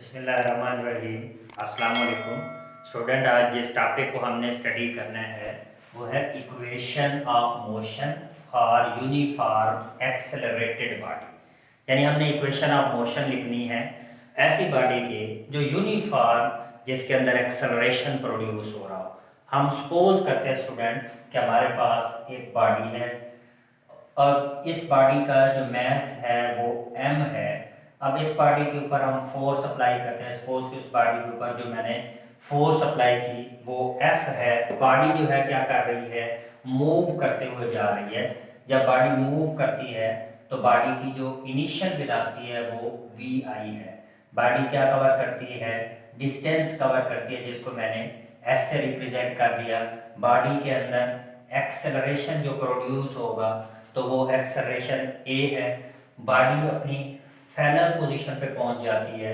बिस्मिल्लाहिर्रहमानिर्रहीम। अस्सलाम वालेकुम स्टूडेंट। आज जिस टॉपिक को हमने स्टडी करना है वो है equation of motion for uniform accelerated body. यानी हमने इक्वेशन ऑफ मोशन लिखनी है ऐसी बॉडी की जो यूनिफॉर्म, जिसके अंदर एक्सेलरेशन प्रोड्यूस हो रहा हो। हम सपोज करते हैं स्टूडेंट कि हमारे पास एक बॉडी है और इस बॉडी का जो मास है वो m है। अब इस बॉडी के ऊपर हम फोर्स अप्लाई करते हैं। सपोज कि उस बॉडी के ऊपर जो मैंने फोर्स अप्लाई की वो F है। बॉडी जो है क्या कर रही है, मूव करते हुए जा रही है। जब बॉडी मूव करती है तो बॉडी की जो इनिशियल वेलोसिटी है वो vi है। बॉडी क्या कवर करती है, डिस्टेंस कवर करती है, जिसको मैंने s से रिप्रेजेंट कर दिया। बॉडी के अंदर एक्सेलरेशन जो प्रोड्यूस होगा तो वो एक्सेलरेशन a है। बॉडी अपनी फाइनल पोजीशन पे पहुंच जाती है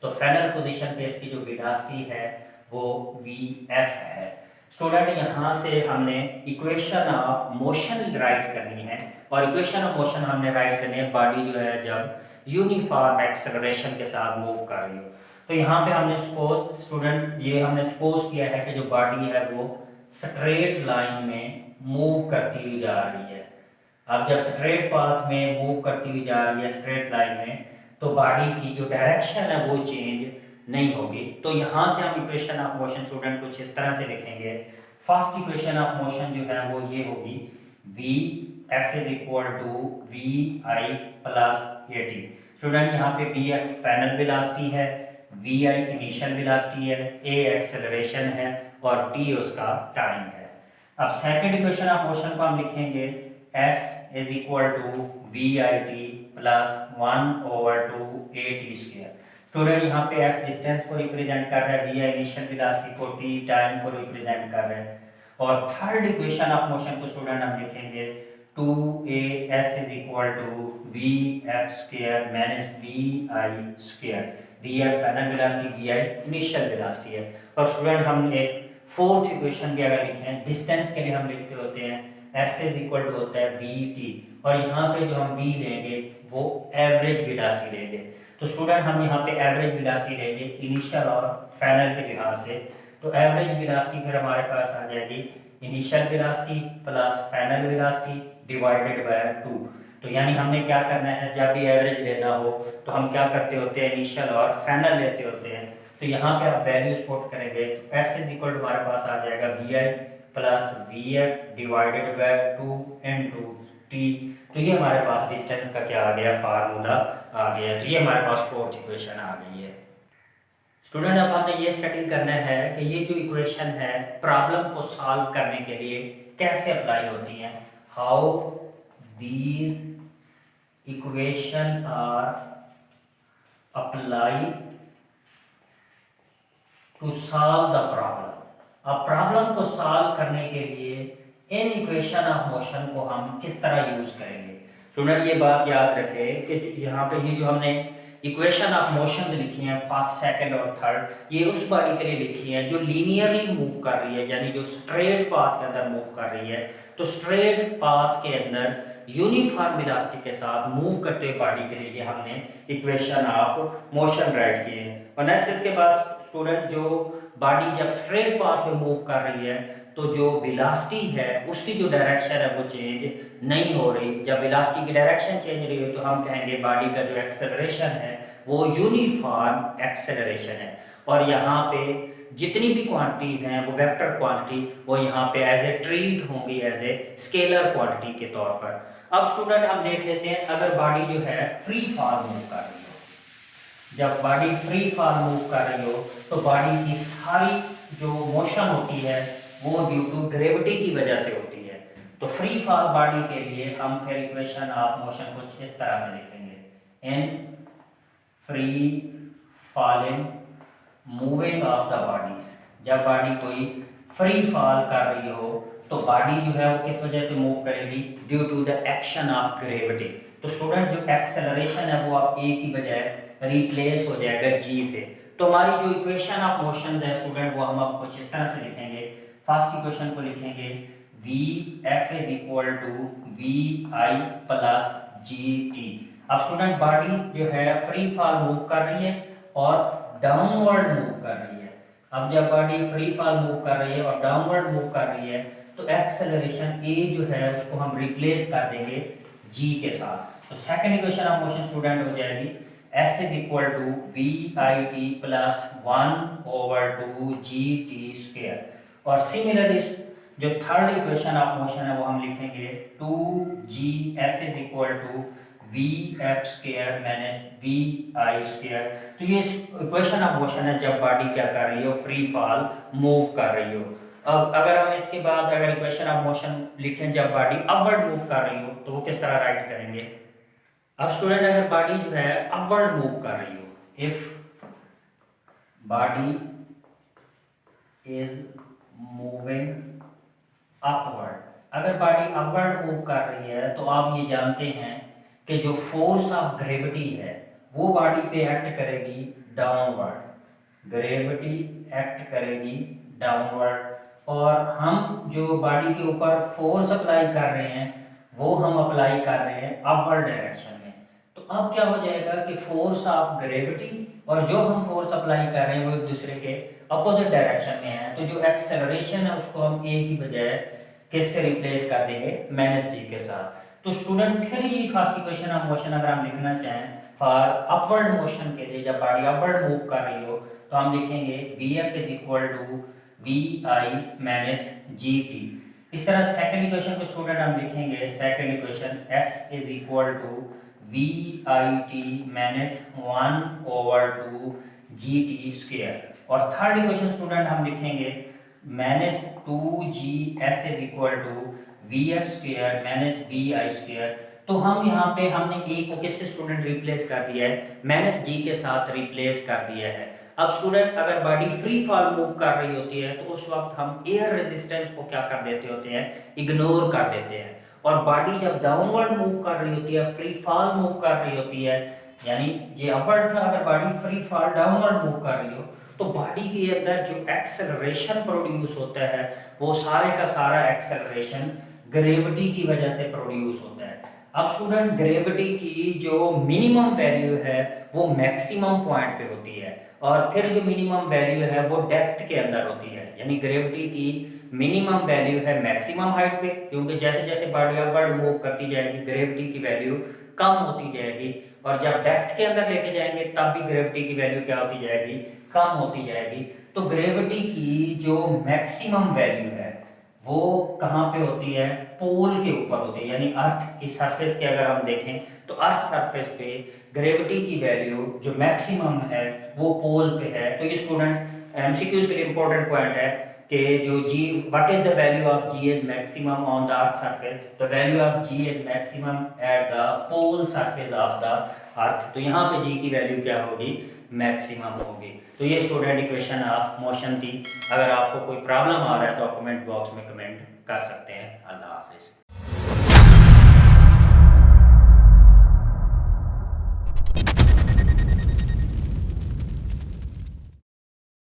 तो फाइनल पोजीशन पे इसकी जो वेलोसिटी है वो vf है। स्टूडेंट यहाँ से हमने इक्वेशन ऑफ मोशन राइट करनी है और इक्वेशन ऑफ मोशन हमने राइट करनी है बॉडी जो है जब यूनिफॉर्म एक्सेलरेशन के साथ मूव कर रही हो। तो यहाँ पे हमने सपोज स्टूडेंट ये हमने सपोज किया है कि जो बॉडी है वो स्ट्रेट लाइन में मूव करती हुई जा रही है। अब जब स्ट्रेट पाथ में मूव करती हुई जा रही है स्ट्रेट लाइन में तो बॉडी की जो डायरेक्शन है वो चेंज नहीं होगी। तो यहाँ से हम इक्वेशन ऑफ मोशन स्टूडेंट कुछ इस तरह से लिखेंगे। फर्स्ट इक्वेशन ऑफ मोशन जो है वो ये होगी V F is equal to we I plus A T. Student यहाँ पे वी एफ फाइनल वेलोसिटी है, वी आई इनिशियल वेलोसिटी है, ए एक्सेलरेशन है और टी उसका टाइम है। अब सेकंड इक्वेशन ऑफ मोशन को हम लिखेंगे s is equal to we I T plus 1/2 a t square. Student यहाँ पे s डिस्टेंस को रिप्रेजेंट कर रहा है, वी आई इनिशियल वेलोसिटी को, t टाइम को रिप्रेजेंट कर रहा है। और थर्ड इक्वेशन ऑफ मोशन को स्टूडेंट हम लिखेंगे 2as is equal to V F square minus we I square. V F final velocity, v I initial velocity है। और स्टूडेंट हम एक फोर्थ इक्वेशन भी अगर लिखें डिस्टेंस के लिए हम लिखते होते हैं s इज इक्वल टू होता है वी टी और यहाँ पे जो हम v लेंगे वो एवरेज वेलोसिटी लेंगे। तो स्टूडेंट हम यहाँ पे एवरेज वेलोसिटी लेंगे इनिशियल और फाइनल के लिहाज से। तो एवरेज वेलोसिटी फिर हमारे पास आ जाएगी initial velocity plus final velocity divided by 2। तो यानी हमने क्या करना है, जब भी एवरेज लेना हो तो हम क्या करते होते हैं, इनिशियल और फाइनल लेते होते हैं। तो यहाँ पे आप वैल्यूज पुट करेंगे तो s इज इक्वल टू हमारे पास आ जाएगा v I plus v f divided by 2 into t. तो ये हमारे पास डिस्टेंस का क्या आ गया, फार्मूला आ गया। तो ये हमारे पास फोर्थ इक्वेशन आ गई है। स्टूडेंट अब हमने ये स्टडी करना है कि ये जो इक्वेशन है प्रॉब्लम को सॉल्व करने के लिए कैसे अप्लाई होती हैं, how these equation are apply to solve the problem. अब प्रॉब्लम को सॉल्व करने के लिए इन इक्वेशन ऑफ मोशन को हम किस तरह यूज करेंगे। स्टूडेंट ये बात याद रखें कि यहाँ पे ये जो हमने इक्वेशन ऑफ मोशन लिखी हैं फर्स्ट, सेकंड और थर्ड, ये उस बॉडी के लिए लिखी हैं जो लीनियरली मूव कर रही है, यानी जो स्ट्रेट पाथ के अंदर मूव कर रही है। तो स्ट्रेट पाथ के अंदर यूनिफॉर्म वेलोसिटी के साथ मूव करते हुए बॉडी के लिए हमने इक्वेशन ऑफ मोशन राइट किए हैं। और नेक्स्ट इसके बाद स्टूडेंट जो बॉडी जब स्ट्रेट पाथ में मूव कर रही है तो जो वेलोसिटी है उसकी जो डायरेक्शन है वो चेंज नहीं हो रही। जब वेलोसिटी की डायरेक्शन चेंज रही हो तो हम कहेंगे बॉडी का जो एक्सेलरेशन है वो यूनिफॉर्म एक्सेलरेशन है। और यहाँ पे जितनी भी क्वांटिटीज हैं वो वेक्टर क्वांटिटी वो यहाँ पे एज ए ट्रीट होंगी एज ए स्केलर क्वांटिटी के तौर पर। अब स्टूडेंट हम देख लेते हैं अगर बॉडी जो है फ्री फॉल मूव कर रही हो, जब बॉडी फ्री फॉल मूव कर रही हो तो बॉडी की सारी जो मोशन होती है वो ड्यू टू ग्रेविटी की वजह से होती है। तो फ्री फॉल बॉडी के लिए हम फिर इक्वेशन ऑफ मोशन कुछ इस तरह से लिखेंगे, in free falling moving of the bodies. जब बॉडी कोई फ्री फॉल कर रही हो तो बॉडी जो है वो किस वजह से मूव करेगी, due to the action of gravity. तो स्टूडेंट जो एक्सेलरेशन है वो अब ए की बजाय रिप्लेस हो जाएगा जी से। तो हमारी जो इक्वेशन ऑफ मोशन है स्टूडेंट वो हम अब कुछ इस तरह से लिखेंगे। फर्स्ट इक्वेशन को लिखेंगे v F is equal to we I plus g t. अब स्टूडेंट बॉडी जो है फ्री फॉल मूव कर रही है और डाउनवर्ड मूव कर रही है, अब जब बॉडी फ्री फॉल मूव कर रही है और डाउनवर्ड मूव कर रही है तो एक्सेलरेशन ए जो है उसको हम रिप्लेस कर देंगे जी के साथ। तो second equation of motion student हो जाएगी S is equal to we I T plus 1/2 G T square. और सिमिलरली जो थर्ड इक्वेशन ऑफ मोशन है वो हम लिखेंगे 2GS is equal to V F square minus we I square. तो ये इक्वेशन ऑफ मोशन है जब बॉडी क्या कर रही हो, फ्री फॉल मूव कर रही हो। अब अगर हम इसके बाद अगर इक्वेशन ऑफ मोशन लिखें जब बॉडी अपवर्ड मूव कर रही हो तो वो किस तरह राइट करेंगे। अब स्टूडेंट अगर बॉडी जो है अपवर्ड मूव कर रही हो, if body is moving upward, अगर बॉडी अपवर्ड मूव कर रही है तो आप ये जानते हैं कि जो फोर्स ऑफ ग्रेविटी है वो बॉडी पे एक्ट करेगी डाउनवर्ड, ग्रेविटी एक्ट करेगी डाउनवर्ड, और हम जो बॉडी के ऊपर फोर्स अप्लाई कर रहे हैं वो हम अप्लाई कर रहे हैं अपवर्ड डायरेक्शन में। तो अब क्या हो जाएगा कि फोर्स ऑफ ग्रेविटी और जो हम फोर्स अप्लाई कर रहे हैं वो एक दूसरे के अपोजिट डायरेक्शन में है। तो जो एक्सेलरेशन है उसको हम ए की बजाय किससे रिप्लेस कर देंगे, माइनस जी के साथ। तो स्टूडेंट फिर ये फर्स्ट इक्वेशन ऑफ मोशन अगर हम लिखना चाहें फॉर अपवर्ड मोशन के लिए, जब बॉडी अपवर्ड मूव कर रही हो तो हम लिखेंगे v F is equal to we i minus g t. इस तरह सेकंड इक्वेशन को स्टूडेंट हम लिखेंगे, second equation s is equal to we I t minus 1/2 G T square. और थर्ड इक्वेशन स्टूडेंट हम लिखेंगे minus 2GS is equal to V F square minus we I square. तो हम यहाँ पे हमने ए को किससे स्टूडेंट रिप्लेस कर दिया है, माइनस जी के साथ रिप्लेस कर दिया है। अब स्टूडेंट अगर बॉडी फ्री फॉल मूव कर रही होती है तो उस वक्त हम एयर रेजिस्टेंस को क्या कर देते होते हैं, इग्नोर कर देते हैं। और बॉडी जब डाउनवर्ड मूव कर रही होती है, फ्री फॉल मूव कर रही होती है, यानी ये अपवर्ड था, अगर body free fall downward move कर रही हो तो बॉडी के अंदर जो एक्सेलरेशन प्रोड्यूस होता है वो सारे का सारा एक्सेलरेशन ग्रेविटी की वजह से प्रोड्यूस होता है। अब स्टूडेंट ग्रेविटी की जो मिनिमम वैल्यू है वो मैक्सिमम पॉइंट पे होती है और फिर जो मिनिमम वैल्यू है वो डेप्थ के अंदर होती है, यानी ग्रेविटी की मिनिमम वैल्यू है मैक्सिमम हाइट पे, क्योंकि जैसे जैसे बॉडी अपवर्ड मूव करती जाएगी ग्रेविटी की वैल्यू कम होती जाएगी, और जब डेप्थ के अंदर लेके जाएंगे तब भी ग्रेविटी की वैल्यू क्या होती जाएगी, कम होती जाएगी। तो ग्रेविटी की जो मैक्सिमम वैल्यू है वो कहाँ पे होती है, पोल के ऊपर होती है, यानी अर्थ की सरफेस के अगर हम देखें तो अर्थ सरफेस पे ग्रेविटी की वैल्यू जो मैक्सिमम है वो पोल पे है। तो ये स्टूडेंट एमसीक्यूज के लिए इंपॉर्टेंट पॉइंट है कि जो G what is the value of G is maximum on the earth surface, the value of G is maximum at the pole surface of the earth. तो यहाँ पे जी की वैल्यू क्या होगी, मैक्सिमम होगी। तो ये स्टूडेंट इक्वेशन ऑफ मोशन थी। अगर आपको कोई प्रॉब्लम आ रहा है तो आप कमेंट बॉक्स में कमेंट कर सकते हैं। अल्लाह हाफिज़।